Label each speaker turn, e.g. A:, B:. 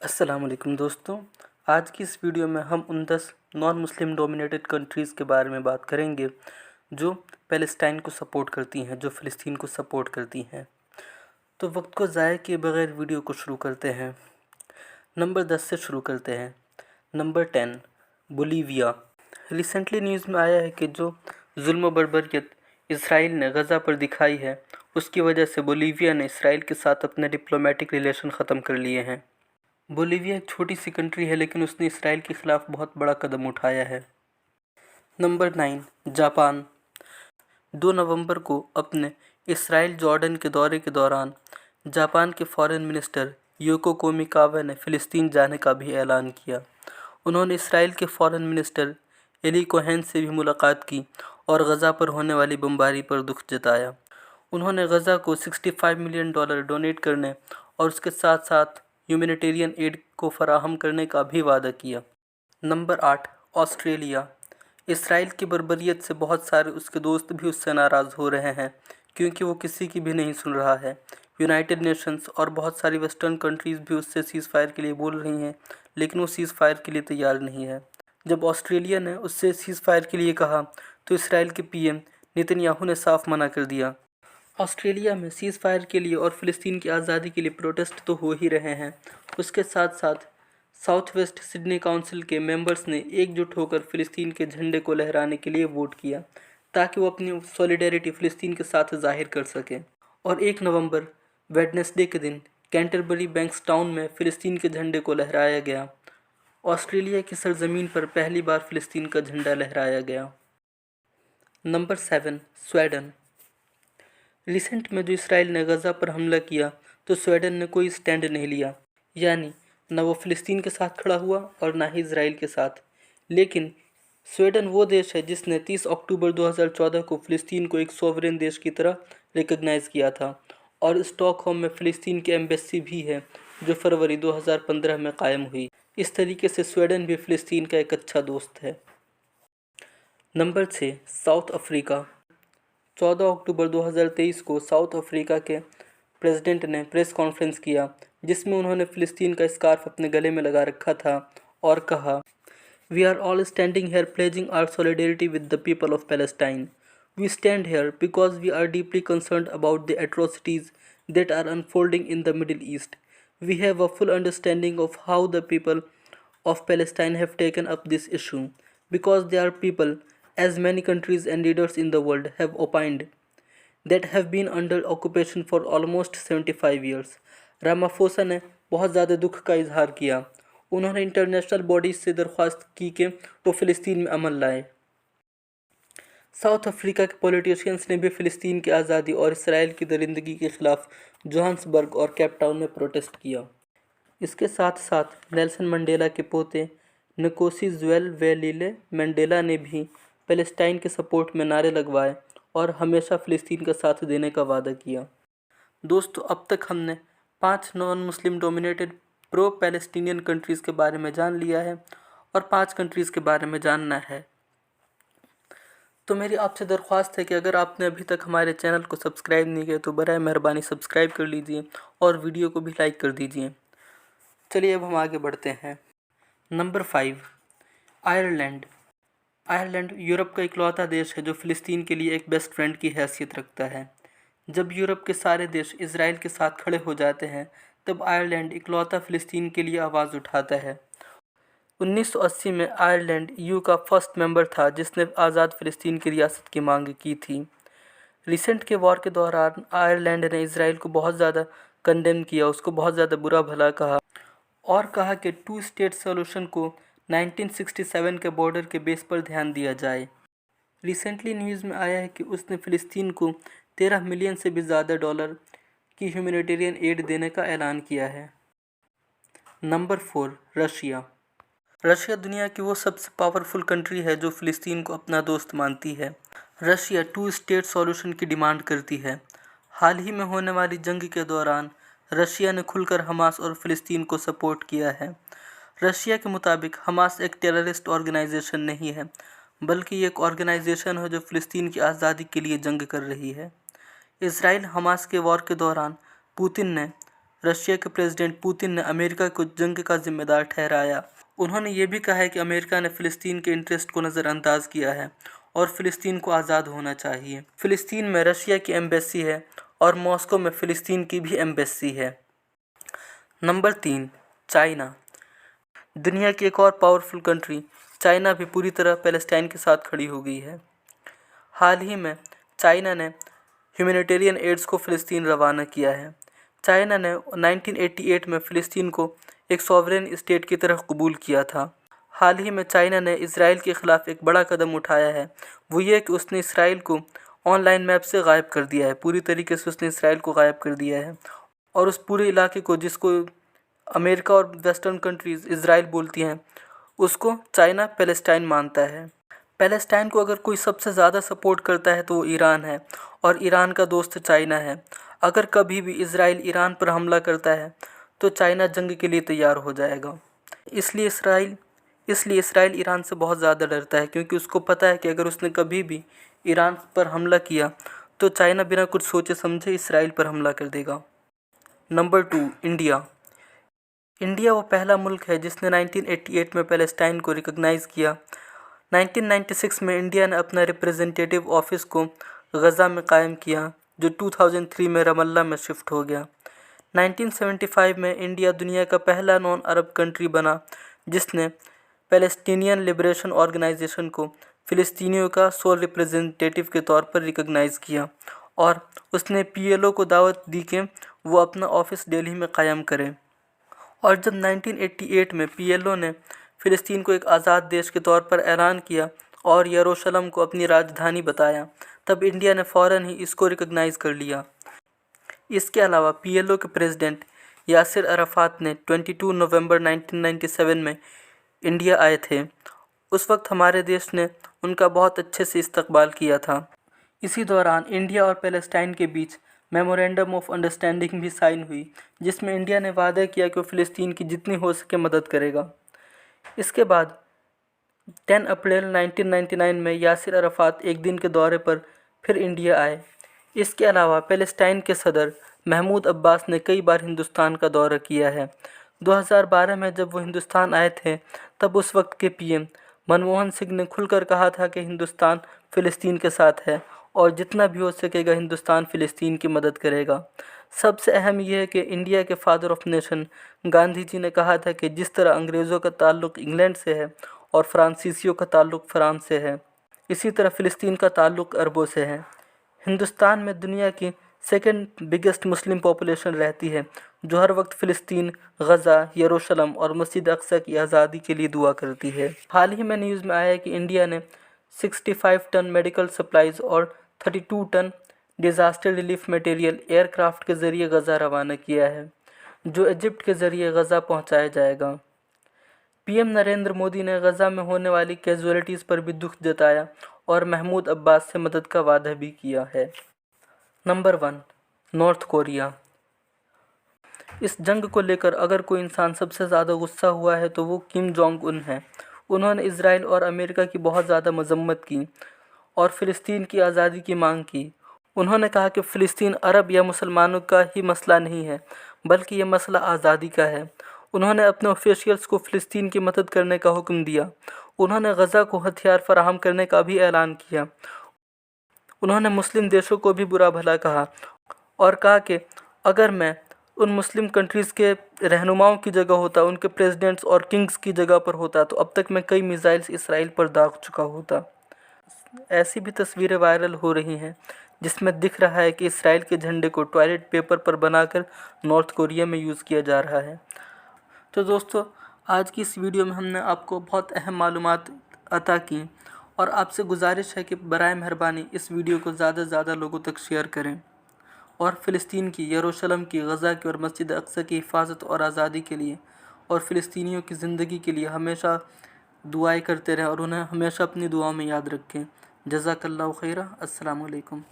A: अस्सलाम वालेकुम दोस्तों। आज की इस वीडियो में हम उन 10 नॉन मुस्लिम डोमिनेटेड कंट्रीज़ के बारे में बात करेंगे जो पैलेस्टाइन को सपोर्ट करती हैं, जो फ़िलिस्तीन को सपोर्ट करती हैं। तो वक्त को ज़ाया किए बगैर वीडियो को शुरू करते हैं। नंबर 10 से शुरू करते हैं। Number 10 Bolivia. रिसेंटली न्यूज़ में आया है कि जो जुल्म बर्बरियत इसराइल ने गज़ा पर दिखाई है, उसकी वजह से बोलीविया ने इसराइल के साथ अपने डिप्लोमेटिक रिलेशन ख़त्म कर लिए हैं। बोलीविया एक छोटी सी कंट्री है, लेकिन उसने इसराइल के ख़िलाफ़ बहुत बड़ा कदम उठाया है। Number 9 Japan. 2 नवंबर को अपने इसराइल जॉर्डन के दौरे के दौरान जापान के फॉरेन मिनिस्टर योको कोमिकावा ने फ़िलिस्तीन जाने का भी ऐलान किया। उन्होंने इसराइल के फॉरेन मिनिस्टर एली कोहेन से भी मुलाकात की और गज़ा पर होने वाली बमबारी पर दुख जताया। उन्होंने गज़ा को $65 मिलियन डोनेट करने और उसके साथ साथ ह्यूमैनिटेरियन एड को फराहम करने का भी वादा किया। Number 8 Australia. इसराइल की बर्बरियत से बहुत सारे उसके दोस्त भी उससे नाराज़ हो रहे हैं, क्योंकि वो किसी की भी नहीं सुन रहा है। यूनाइटेड नेशंस और बहुत सारी वेस्टर्न कंट्रीज़ भी उससे सीज़ फायर के लिए बोल रही हैं, लेकिन वो सीज़ फायर के लिए तैयार नहीं है। जब ऑस्ट्रेलिया ने उससे सीज़ फायर के लिए कहा तो इसराइल के पीएम नेतन्याहू ने साफ मना कर दिया। ऑस्ट्रेलिया में सीज़ फायर के लिए और फ़िलिस्तीन की आज़ादी के लिए प्रोटेस्ट तो हो ही रहे हैं, उसके साथ साथ साउथ वेस्ट सिडनी काउंसिल के मेंबर्स ने एकजुट होकर फ़िलिस्तीन के झंडे को लहराने के लिए वोट किया, ताकि वो अपनी सॉलिडेरिटी फ़िलिस्तीन के साथ ज़ाहिर कर सकें। और 1 नवंबर वेडनेसडे के दिन कैंटरबरी बैंक्सटाउन में फ़िलिस्तीन के झंडे को लहराया गया। ऑस्ट्रेलिया की सरजमीन पर पहली बार फ़िलिस्तीन का झंडा लहराया गया। Number 7 Sweden. रिसेंट में जो इसराइल ने गज़ा पर हमला किया तो स्वीडन ने कोई स्टैंड नहीं लिया, यानी न वो फ़िलिस्तीन के साथ खड़ा हुआ और ना ही इसराइल के साथ। लेकिन स्वीडन वो देश है जिसने 30 अक्टूबर 2014 को फ़िलिस्तीन को एक सॉवरेन देश की तरह रिकॉग्नाइज़ किया था, और स्टॉकहोम में फ़िलिस्तीन की एम्बेसी भी है जो फरवरी 2015 में कायम हुई। इस तरीके से स्वीडन भी फ़िलिस्तीन का एक अच्छा दोस्त है। Number 6 south Africa. 14 अक्टूबर 2023 को साउथ अफ्रीका के प्रेसिडेंट ने प्रेस कॉन्फ्रेंस किया, जिसमें उन्होंने फ़िलिस्तीन का स्कार्फ अपने गले में लगा रखा था और कहा, we are all standing here pledging our solidarity with the people of Palestine. We stand here because we are deeply concerned about the atrocities that are unfolding in the Middle East. We have a full understanding of how the people of Palestine have taken up this issue, because they are people, as many countries and leaders in the world have opined, that have been under occupation for almost 75 years. Ramaphosa ने बहुत ज़्यादा दुख का इजहार किया। उन्होंने international bodies से दरख्वास्त की कि वो फ़िलिस्तीन में अमन लाए। साउथ अफ्रीका के पॉलिटिशियंस ने भी फ़िलिस्तीन की आज़ादी और इसराइल की दरिंदगी के ख़िलाफ़ जोहान्सबर्ग और केप टाउन में प्रोटेस्ट किया। इसके साथ साथ नेल्सन मंडेला के पोते नकोसीज़ुएलवेलिले मंडेला ने भी पैलेस्टाइन के सपोर्ट में नारे लगवाए और हमेशा फ़िलिस्तीन का साथ देने का वादा किया। दोस्तों, अब तक हमने 5 non Muslim dominated pro Palestinian countries के बारे में जान लिया है और 5 कंट्रीज़ के बारे में जानना है। तो मेरी आपसे दरख्वास्त है कि अगर आपने अभी तक हमारे चैनल को सब्सक्राइब नहीं किया तो बराए मेहरबानी सब्सक्राइब कर लीजिए और वीडियो को भी लाइक कर दीजिए। चलिए अब हम आगे बढ़ते हैं। Number 5 Ireland. आयरलैंड यूरोप का इकलौता देश है जो फ़िलिस्तीन के लिए एक बेस्ट फ्रेंड की हैसियत रखता है। जब यूरोप के सारे देश इसराइल के साथ खड़े हो जाते हैं, तब आयरलैंड इकलौता फ़िलिस्तीन के लिए आवाज़ उठाता है। 1980 में आयरलैंड ईयू का फर्स्ट मेंबर था जिसने आज़ाद फ़िलिस्तीन की रियासत की मांग की थी। रिसेंट के वॉर के दौरान आयरलैंड ने इसराइल को बहुत ज़्यादा कंडेम किया, उसको बहुत ज़्यादा बुरा भला कहा और कहा कि 2 स्टेट सॉल्यूशन को 1967 के बॉर्डर के बेस पर ध्यान दिया जाए। रिसेंटली न्यूज़ में आया है कि उसने फ़िलिस्तीन को 13 मिलियन से भी ज़्यादा डॉलर की ह्यूमैनिटेरियन एड देने का ऐलान किया है। Number 4 Russia. रशिया दुनिया की वो सबसे पावरफुल कंट्री है जो फ़िलिस्तीन को अपना दोस्त मानती है। रशिया 2 स्टेट सॉल्यूशन की डिमांड करती है। हाल ही में होने वाली जंग के दौरान रशिया ने खुलकर हमास और फ़िलिस्तीन को सपोर्ट किया है। रशिया के मुताबिक हमास एक टेररिस्ट ऑर्गेनाइजेशन नहीं है, बल्कि एक ऑर्गेनाइजेशन है जो फ़िलिस्तीन की आज़ादी के लिए जंग कर रही है। इसराइल हमास के वॉर के दौरान पुतिन ने रशिया के प्रेसिडेंट पुतिन ने अमेरिका को जंग का जिम्मेदार ठहराया। उन्होंने ये भी कहा है कि अमेरिका ने फ़िलिस्तीन के इंटरेस्ट को नज़रअंदाज किया है और फ़िलिस्तीन को आज़ाद होना चाहिए। फ़िलिस्तीन में रशिया की एम्बेसी है और मॉस्को में फ़िलिस्तीन की भी एम्बेसी है। Number 3, China. दुनिया की एक और पावरफुल कंट्री चाइना भी पूरी तरह पैलेस्टाइन के साथ खड़ी हो गई है। हाल ही में चाइना ने ह्यूमैनिटेरियन एड्स को फ़िलिस्तीन रवाना किया है। चाइना ने 1988 में फ़िलिस्तीन को एक सॉवरेन स्टेट की तरह कबूल किया था। हाल ही में चाइना ने इसराइल के ख़िलाफ़ एक बड़ा कदम उठाया है, वो ये कि उसने इसराइल को ऑनलाइन मैप से गायब कर दिया है। पूरी तरीके से उसने इसराइल को गायब कर दिया है और उस पूरे इलाके को, जिसको अमेरिका और वेस्टर्न कंट्रीज़ इसराइल बोलती हैं, उसको चाइना पैलेस्टाइन मानता है। पैलेस्टाइन को अगर कोई सबसे ज़्यादा सपोर्ट करता है तो वो ईरान है और ईरान का दोस्त चाइना है। अगर कभी भी इसराइल ईरान पर हमला करता है तो चाइना जंग के लिए तैयार हो जाएगा। इसलिए इसराइल ईरान से बहुत ज़्यादा डरता है, क्योंकि उसको पता है कि अगर उसने कभी भी ईरान पर हमला किया तो चाइना बिना कुछ सोचे समझे इसराइल पर हमला कर देगा। Number 2, India. इंडिया वो पहला मुल्क है जिसने 1988 में पैलेस्टाइन को रिकॉग्नाइज़ किया। 1996 में इंडिया ने अपना रिप्रेजेंटेटिव ऑफिस को गज़ा में कायम किया, जो 2003 में रमल्ला में शिफ्ट हो गया। 1975 में इंडिया दुनिया का पहला नॉन अरब कंट्री बना जिसने पैलेस्टीनियन लिबरेशन ऑर्गेनाइजेशन को फ़िलिस्तीनियों का सोल रिप्रेजेंटेटिव के तौर पर रिकॉग्नाइज़ किया और उसने PLO को दावत दी कि वो अपना ऑफिस दिल्ली में कायम करें। और जब 1988 में PLO ने फ़िलिस्तीन को एक आज़ाद देश के तौर पर ऐलान किया और यरूशलेम को अपनी राजधानी बताया, तब इंडिया ने फ़ौरन ही इसको रिकॉग्नाइज़ कर लिया। इसके अलावा PLO के प्रेसिडेंट यासिर अराफात ने 22 नवंबर 1997 में इंडिया आए थे। उस वक्त हमारे देश ने उनका बहुत अच्छे से इस्तकबाल किया था। इसी दौरान इंडिया और पैलेस्टाइन के बीच मेमोरेंडम ऑफ अंडरस्टैंडिंग भी साइन हुई, जिसमें इंडिया ने वादा किया कि वो फ़िलिस्तीन की जितनी हो सके मदद करेगा। इसके बाद 10 अप्रैल 1999 में यासिर अराफात एक दिन के दौरे पर फिर इंडिया आए। इसके अलावा पैलेस्टाइन के सदर महमूद अब्बास ने कई बार हिंदुस्तान का दौरा किया है। 2012 में जब वो हिंदुस्तान आए थे, तब उस वक्त के PM मनमोहन सिंह ने खुलकर कहा था कि हिंदुस्तान फ़िलिस्तीन के साथ है और जितना भी हो सकेगा हिंदुस्तान फ़िलिस्तीन की मदद करेगा। सबसे अहम यह है कि इंडिया के father of nation Gandhi ji ने कहा था कि जिस तरह अंग्रेज़ों का ताल्लुक़ इंग्लैंड से है और फ्रांसीसियों का ताल्लुक़ फ्रांस से है, इसी तरह फ़िलिस्तीन का ताल्लुक़ अरबों से है। हिंदुस्तान में दुनिया की सेकंड बिगेस्ट मुस्लिम पॉपुलेशन रहती है, जो हर वक्त फ़िलिस्तीन, गज़ा, यरूशलेम और मस्जिद अक्सा की आज़ादी के लिए दुआ करती है। हाल ही में न्यूज़ में आया है कि इंडिया ने 65 टन मेडिकल सप्लाइज़ और 32 ton disaster relief material aircraft के ज़रिए गज़ा रवाना किया है, जो इजिप्ट के ज़रिए गज़ा पहुंचाया जाएगा। PM नरेंद्र मोदी ने गज़ा में होने वाली कैजुअलिटीज़ पर भी दुख जताया और महमूद अब्बास से मदद का वादा भी किया है। Number 1, north Korea. इस जंग को लेकर अगर कोई इंसान सबसे ज़्यादा गुस्सा हुआ है तो वो किम जोंग उन है। उन्होंने इसराइल और अमेरिका की बहुत ज़्यादा मजम्मत की और फ़िलिस्तीन की आज़ादी की मांग की। उन्होंने कहा कि फ़िलिस्तीन अरब या मुसलमानों का ही मसला नहीं है, बल्कि ये मसला आज़ादी का है। उन्होंने अपने ऑफिशियल्स को फ़िलिस्तीन की मदद करने का हुक्म दिया। उन्होंने गज़ा को हथियार फराहम करने का भी ऐलान किया। उन्होंने मुस्लिम देशों को भी बुरा भला कहा और कहा कि अगर मैं उन मुस्लिम कंट्रीज़ के रहनुमाओं की जगह होता, उनके प्रेसिडेंट्स और किंग्स की जगह पर होता, तो अब तक मैं कई मिसाइल्स इसराइल पर दाग चुका होता। ऐसी भी तस्वीरें वायरल हो रही हैं जिसमें दिख रहा है कि इसराइल के झंडे को टॉयलेट पेपर पर बनाकर नॉर्थ कोरिया में यूज़ किया जा रहा है। तो दोस्तों, आज की इस वीडियो में हमने आपको बहुत अहम मालूमात अता की और आपसे गुजारिश है कि बराए मेहरबानी इस वीडियो को ज़्यादा से ज़्यादा लोगों तक शेयर करें और फ़िलिस्तीन की, यरूशलेम की, गज़ा की और मस्जिद अक्सा की हिफाजत और आज़ादी के लिए और फ़िलिस्तीनियों की ज़िंदगी के लिए हमेशा दुआएं करते रहें और उन्हें हमेशा अपनी दुआओं में याद रखें। जज़ाकल्लाहु खैरा। अस्सलामु अलैकुम।